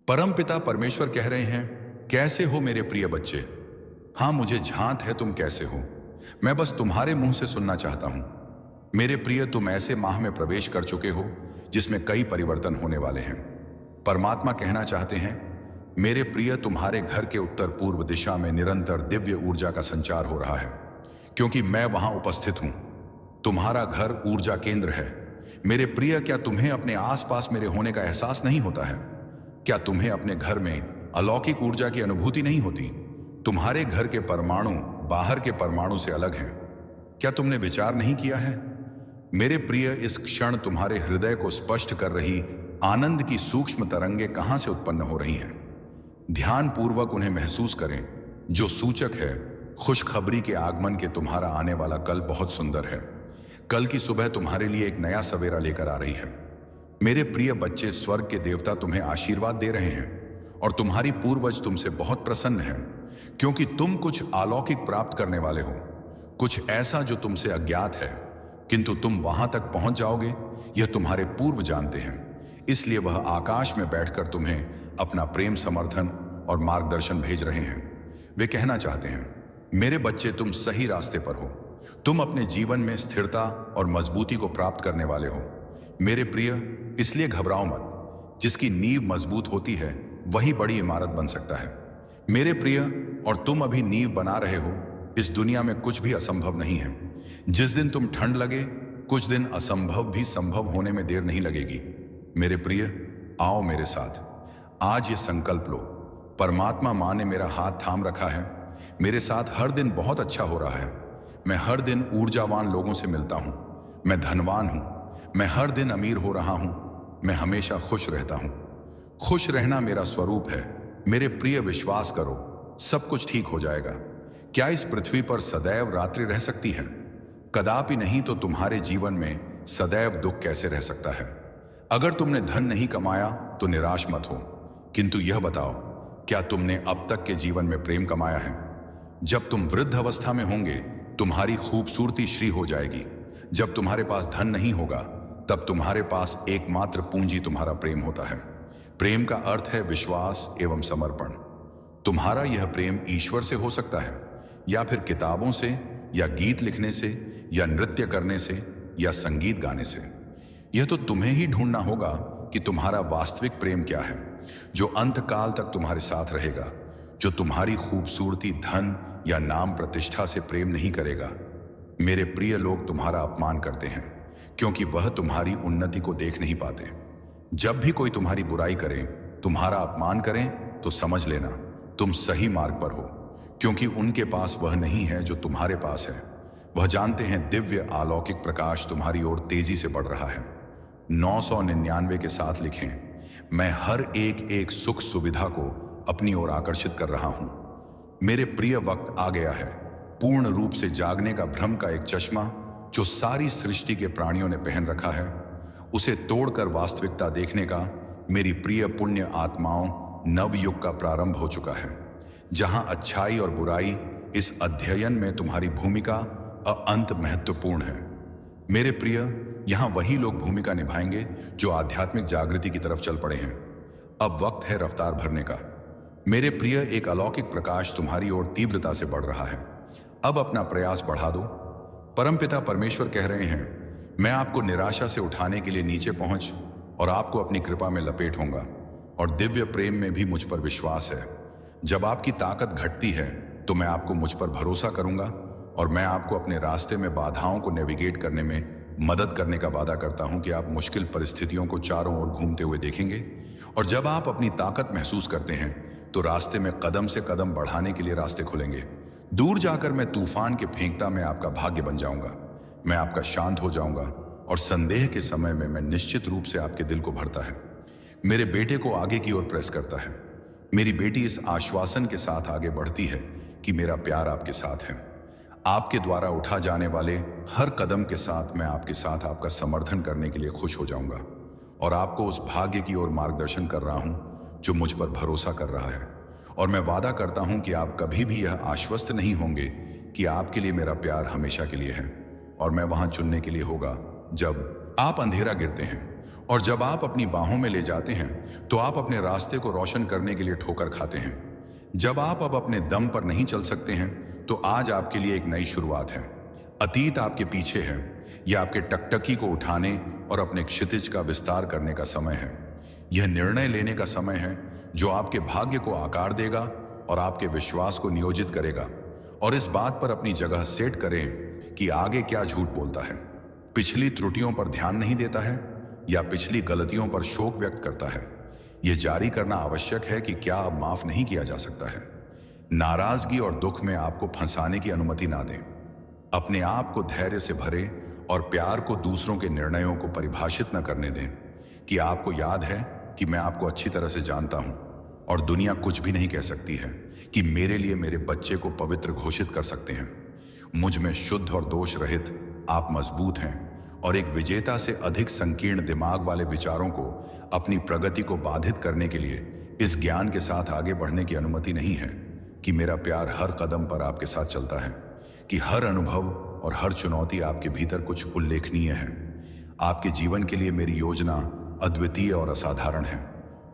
परमपिता परमेश्वर कह रहे हैं, कैसे हो मेरे प्रिय बच्चे। हाँ, मुझे झांत है तुम कैसे हो। मैं बस तुम्हारे मुंह से सुनना चाहता हूं। मेरे प्रिय, तुम ऐसे माह में प्रवेश कर चुके हो जिसमें कई परिवर्तन होने वाले हैं। परमात्मा कहना चाहते हैं, मेरे प्रिय, तुम्हारे घर के उत्तर पूर्व दिशा में निरंतर दिव्य ऊर्जा का संचार हो रहा है, क्योंकि मैं वहां उपस्थित हूं। तुम्हारा घर ऊर्जा केंद्र है। मेरे प्रिय, क्या तुम्हें अपने आसपास मेरे होने का एहसास नहीं होता है? क्या तुम्हें अपने घर में अलौकिक ऊर्जा की अनुभूति नहीं होती? तुम्हारे घर के परमाणु बाहर के परमाणु से अलग हैं। क्या तुमने विचार नहीं किया है? मेरे प्रिय, इस क्षण तुम्हारे हृदय को स्पष्ट कर रही आनंद की सूक्ष्म तरंगे कहां से उत्पन्न हो रही हैं? ध्यान पूर्वक उन्हें महसूस करें, जो सूचक है खुशखबरी के आगमन के। तुम्हारा आने वाला कल बहुत सुंदर है। कल की सुबह तुम्हारे लिए एक नया सवेरा लेकर आ रही है। मेरे प्रिय बच्चे, स्वर्ग के देवता तुम्हें आशीर्वाद दे रहे हैं और तुम्हारी पूर्वज तुमसे बहुत प्रसन्न है, क्योंकि तुम कुछ अलौकिक प्राप्त करने वाले हो। कुछ ऐसा जो तुमसे अज्ञात है, किंतु तुम वहां तक पहुंच जाओगे, यह तुम्हारे पूर्व जानते हैं। इसलिए वह आकाश में बैठकर तुम्हें अपना प्रेम, समर्थन और मार्गदर्शन भेज रहे हैं। वे कहना चाहते हैं, मेरे बच्चे, तुम सही रास्ते पर हो। तुम अपने जीवन में स्थिरता और मजबूती को प्राप्त करने वाले हो। मेरे प्रिय, इसलिए घबराओ मत। जिसकी नींव मजबूत होती है वही बड़ी इमारत बन सकता है। मेरे प्रिय, और तुम अभी नींव बना रहे हो। इस दुनिया में कुछ भी असंभव नहीं है। जिस दिन तुम ठंड लगे, कुछ दिन असंभव भी संभव होने में देर नहीं लगेगी। मेरे प्रिय, आओ मेरे साथ। आज ये संकल्प लो, परमात्मा माँ ने मेरा हाथ थाम रखा है। मेरे साथ हर दिन बहुत अच्छा हो रहा है। मैं हर दिन ऊर्जावान लोगों से मिलता हूं। मैं धनवान हूं। मैं हर दिन अमीर हो रहा हूं। मैं हमेशा खुश रहता हूं। खुश रहना मेरा स्वरूप है। मेरे प्रिय, विश्वास करो, सब कुछ ठीक हो जाएगा। क्या इस पृथ्वी पर सदैव रात्रि रह सकती है? कदापि नहीं। तो तुम्हारे जीवन में सदैव दुख कैसे रह सकता है? अगर तुमने धन नहीं कमाया तो निराश मत हो, किंतु यह बताओ, क्या तुमने अब तक के जीवन में प्रेम कमाया है? जब तुम वृद्ध अवस्था में होंगे, तुम्हारी खूबसूरती श्री हो जाएगी। जब तुम्हारे पास धन नहीं होगा, तब तुम्हारे पास एकमात्र पूंजी तुम्हारा प्रेम होता है। प्रेम का अर्थ है विश्वास एवं समर्पण। तुम्हारा यह प्रेम ईश्वर से हो सकता है, या फिर किताबों से, या गीत लिखने से, या नृत्य करने से, या संगीत गाने से। यह तो तुम्हें ही ढूंढना होगा कि तुम्हारा वास्तविक प्रेम क्या है, जो अंत काल तक तुम्हारे साथ रहेगा, जो तुम्हारी खूबसूरती, धन या नाम प्रतिष्ठा से प्रेम नहीं करेगा। मेरे प्रिय, लोग तुम्हारा अपमान करते हैं क्योंकि वह तुम्हारी उन्नति को देख नहीं पाते। जब भी कोई तुम्हारी बुराई करे, तुम्हारा अपमान करें, तो समझ लेना तुम सही मार्ग पर हो, क्योंकि उनके पास वह नहीं है जो तुम्हारे पास है। वह जानते हैं दिव्य अलौकिक प्रकाश तुम्हारी ओर तेजी से बढ़ रहा है। 999 के साथ लिखें, मैं हर एक सुख सुविधा को अपनी ओर आकर्षित कर रहा हूं। मेरे प्रिय, वक्त आ गया है पूर्ण रूप से जागने का। भ्रम का एक चश्मा जो सारी सृष्टि के प्राणियों ने पहन रखा है, उसे तोड़कर वास्तविकता देखने का मेरी प्रिय पुण्य आत्माओं नव युग का प्रारंभ हो चुका है, जहां अच्छाई और बुराई इस अध्ययन में तुम्हारी भूमिका अत्यंत महत्वपूर्ण है। मेरे प्रिय, यहां वही लोग भूमिका निभाएंगे जो आध्यात्मिक जागृति की तरफ चल पड़े हैं। अब वक्त है रफ्तार भरने का। मेरे प्रिय, एक अलौकिक प्रकाश तुम्हारी ओर तीव्रता से बढ़ रहा है। अब अपना प्रयास बढ़ा दो। परमपिता परमेश्वर कह रहे हैं, मैं आपको निराशा से उठाने के लिए नीचे पहुंच और आपको अपनी कृपा में लपेट होऊंगा, और दिव्य प्रेम में भी मुझ पर विश्वास है। जब आपकी ताकत घटती है तो मैं आपको मुझ पर भरोसा करूंगा, और मैं आपको अपने रास्ते में बाधाओं को नेविगेट करने में मदद करने का वादा करता हूं कि आप मुश्किल परिस्थितियों को चारों ओर घूमते हुए देखेंगे। और जब आप अपनी ताकत महसूस करते हैं तो रास्ते में कदम से कदम बढ़ाने के लिए रास्ते खुलेंगे। दूर जाकर मैं तूफान के फेंकता में आपका भाग्य बन जाऊंगा। मैं आपका शांत हो जाऊंगा, और संदेह के समय में मैं निश्चित रूप से आपके दिल को भरता है। मेरे बेटे को आगे की ओर प्रेस करता है। मेरी बेटी इस आश्वासन के साथ आगे बढ़ती है कि मेरा प्यार आपके साथ है। आपके द्वारा उठा जाने वाले हर कदम के साथ मैं आपके साथ आपका समर्थन करने के लिए खुश हो जाऊंगा, और आपको उस भाग्य की ओर मार्गदर्शन कर रहा हूं जो मुझ पर भरोसा कर रहा है। और मैं वादा करता हूं कि आप कभी भी यह आश्वस्त नहीं होंगे कि आपके लिए मेरा प्यार हमेशा के लिए है, और मैं वहां चुनने के लिए होगा जब आप अंधेरा गिरते हैं। और जब आप अपनी बाहों में ले जाते हैं तो आप अपने रास्ते को रोशन करने के लिए ठोकर खाते हैं। जब आप अब अपने दम पर नहीं चल सकते हैं तो आज आपके लिए एक नई शुरुआत है। अतीत आपके पीछे है, यह आपके टकटकी को उठाने और अपने क्षितिज का विस्तार करने का समय है। यह निर्णय लेने का समय है जो आपके भाग्य को आकार देगा और आपके विश्वास को नियोजित करेगा। और इस बात पर अपनी जगह सेट करें कि आगे क्या झूठ बोलता है, पिछली त्रुटियों पर ध्यान नहीं देता है या पिछली गलतियों पर शोक व्यक्त करता है। यह जारी करना आवश्यक है कि क्या अब माफ नहीं किया जा सकता है। नाराजगी और दुख में आपको फंसाने की अनुमति ना दें। अपने आप को धैर्य से भरे और प्यार को दूसरों के निर्णयों को परिभाषित न करने दें कि आपको याद है कि मैं आपको अच्छी तरह से जानता हूं और दुनिया कुछ भी नहीं कह सकती है कि मेरे लिए मेरे बच्चे को पवित्र घोषित कर सकते हैं। मुझ में शुद्ध और दोष रहित आप मजबूत हैं और एक विजेता से अधिक संकीर्ण दिमाग वाले विचारों को अपनी प्रगति को बाधित करने के लिए इस ज्ञान के साथ आगे बढ़ने की अनुमति नहीं है कि मेरा प्यार हर कदम पर आपके साथ चलता है, कि हर अनुभव और हर चुनौती आपके भीतर कुछ उल्लेखनीय है। आपके जीवन के लिए मेरी योजना अद्वितीय और असाधारण है।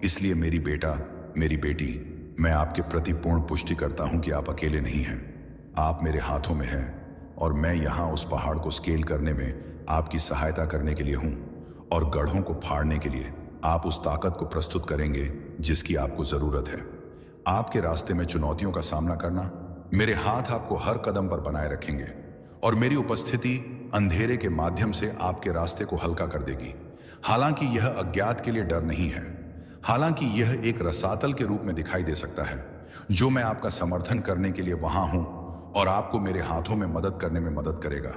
इसलिए मेरी बेटा, मेरी बेटी, मैं आपके प्रति पूर्ण पुष्टि करता हूं कि आप अकेले नहीं हैं। आप मेरे हाथों में हैं और मैं यहां उस पहाड़ को स्केल करने में आपकी सहायता करने के लिए हूं और गढ़ों को फाड़ने के लिए आप उस ताकत को प्रस्तुत करेंगे जिसकी आपको जरूरत है। आपके रास्ते में चुनौतियों का सामना करना, मेरे हाथ आपको हर कदम पर बनाए रखेंगे और मेरी उपस्थिति अंधेरे के माध्यम से आपके रास्ते को हल्का कर देगी। हालांकि यह अज्ञात के लिए डर नहीं है, हालांकि यह एक रसातल के रूप में दिखाई दे सकता है जो मैं आपका समर्थन करने के लिए वहां हूं और आपको मेरे हाथों में मदद करने में मदद करेगा।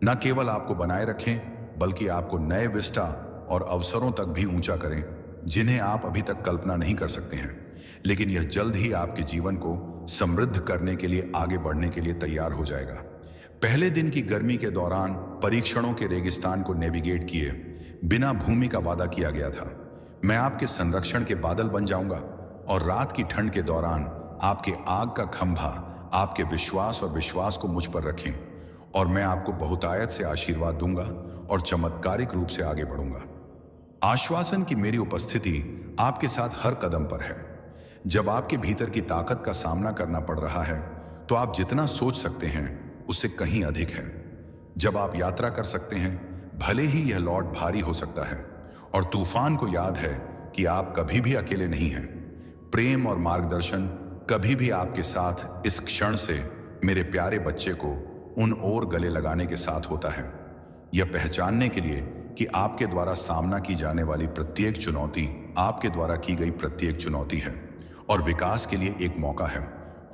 न केवल आपको बनाए रखें बल्कि आपको नए विस्टा और अवसरों तक भी ऊंचा करें जिन्हें आप अभी तक कल्पना नहीं कर सकते हैं। लेकिन यह जल्द ही आपके जीवन को समृद्ध करने के लिए आगे बढ़ने के लिए तैयार हो जाएगा। पहले दिन की गर्मी के दौरान परीक्षणों के रेगिस्तान को नेविगेट किए बिना भूमि का वादा किया गया था। मैं आपके संरक्षण के बादल बन जाऊंगा और रात की ठंड के दौरान आपके आग का खंभा आपके विश्वास और विश्वास को मुझ पर रखें और मैं आपको बहुतायत से आशीर्वाद दूंगा और चमत्कारिक रूप से आगे बढ़ूंगा। आश्वासन की मेरी उपस्थिति आपके साथ हर कदम पर है। जब आपके भीतर की ताकत का सामना करना पड़ रहा है तो आप जितना सोच सकते हैं उससे कहीं अधिक है। जब आप यात्रा कर सकते हैं भले ही यह लौट भारी हो सकता है और तूफान को याद है कि आप कभी भी अकेले नहीं हैं। प्रेम और मार्गदर्शन कभी भी आपके साथ इस क्षण से मेरे प्यारे बच्चे को उन और गले लगाने के साथ होता है। यह पहचानने के लिए कि आपके द्वारा सामना की जाने वाली प्रत्येक चुनौती आपके द्वारा की गई प्रत्येक चुनौती है और विकास के लिए एक मौका है।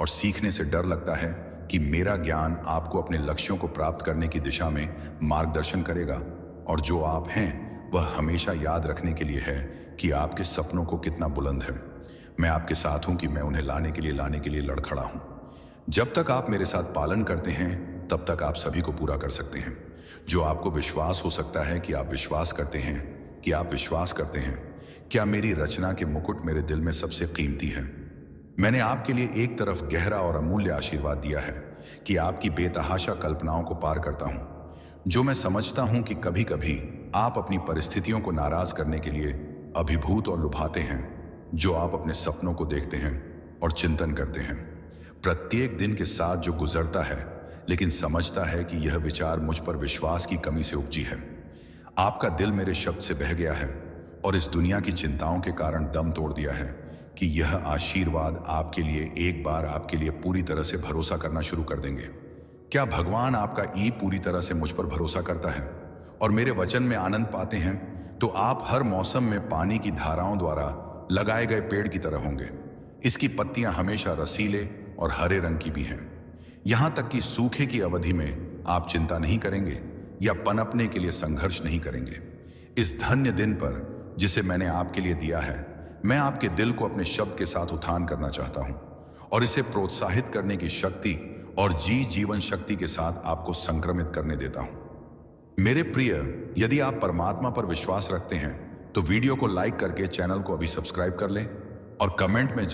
और सीखने से डर लगता है कि मेरा ज्ञान आपको अपने लक्ष्यों को प्राप्त करने की दिशा में मार्गदर्शन करेगा और जो आप हैं वह हमेशा याद रखने के लिए है कि आपके सपनों को कितना बुलंद है। मैं आपके साथ हूं कि मैं उन्हें लाने के लिए लड़ खड़ा हूं। जब तक आप मेरे साथ पालन करते हैं तब तक आप सभी को पूरा कर सकते हैं जो आपको विश्वास हो सकता है कि आप विश्वास करते हैं कि आप विश्वास करते हैं। क्या मेरी रचना के मुकुट मेरे दिल में सबसे कीमती है? मैंने आपके लिए एक तरफ गहरा और अमूल्य आशीर्वाद दिया है कि आपकी बेतहाशा कल्पनाओं को पार करता हूं, जो मैं समझता हूं कि कभी कभी आप अपनी परिस्थितियों को नाराज करने के लिए अभिभूत और लुभाते हैं, जो आप अपने सपनों को देखते हैं और चिंतन करते हैं। प्रत्येक दिन के साथ जो गुजरता है लेकिन समझता है कि यह विचार मुझ पर विश्वास की कमी से उपजी है। आपका दिल मेरे शब्द से बह गया है और इस दुनिया की चिंताओं के कारण दम तोड़ दिया है कि यह आशीर्वाद आपके लिए एक बार आपके लिए पूरी तरह से भरोसा करना शुरू कर देंगे। क्या भगवान आपका ई पूरी तरह से मुझ पर भरोसा करता है और मेरे वचन में आनंद पाते हैं तो आप हर मौसम में पानी की धाराओं द्वारा लगाए गए पेड़ की तरह होंगे। इसकी पत्तियां हमेशा रसीले और हरे रंग की भी हैं। यहां तक कि सूखे की अवधि में आप चिंता नहीं करेंगे या पनपने के लिए संघर्ष नहीं करेंगे। इस धन्य दिन पर जिसे मैंने आपके लिए दिया है, मैं आपके दिल को अपने शब्द के साथ उत्थान करना चाहता हूं और इसे प्रोत्साहित करने की शक्ति और जीवन शक्ति के साथ आपको संक्रमित करने देता हूं। मेरे प्रिय, यदि आप परमात्मा पर विश्वास रखते हैं तो वीडियो को लाइक करके चैनल को अभी सब्सक्राइब कर लें और कमेंट में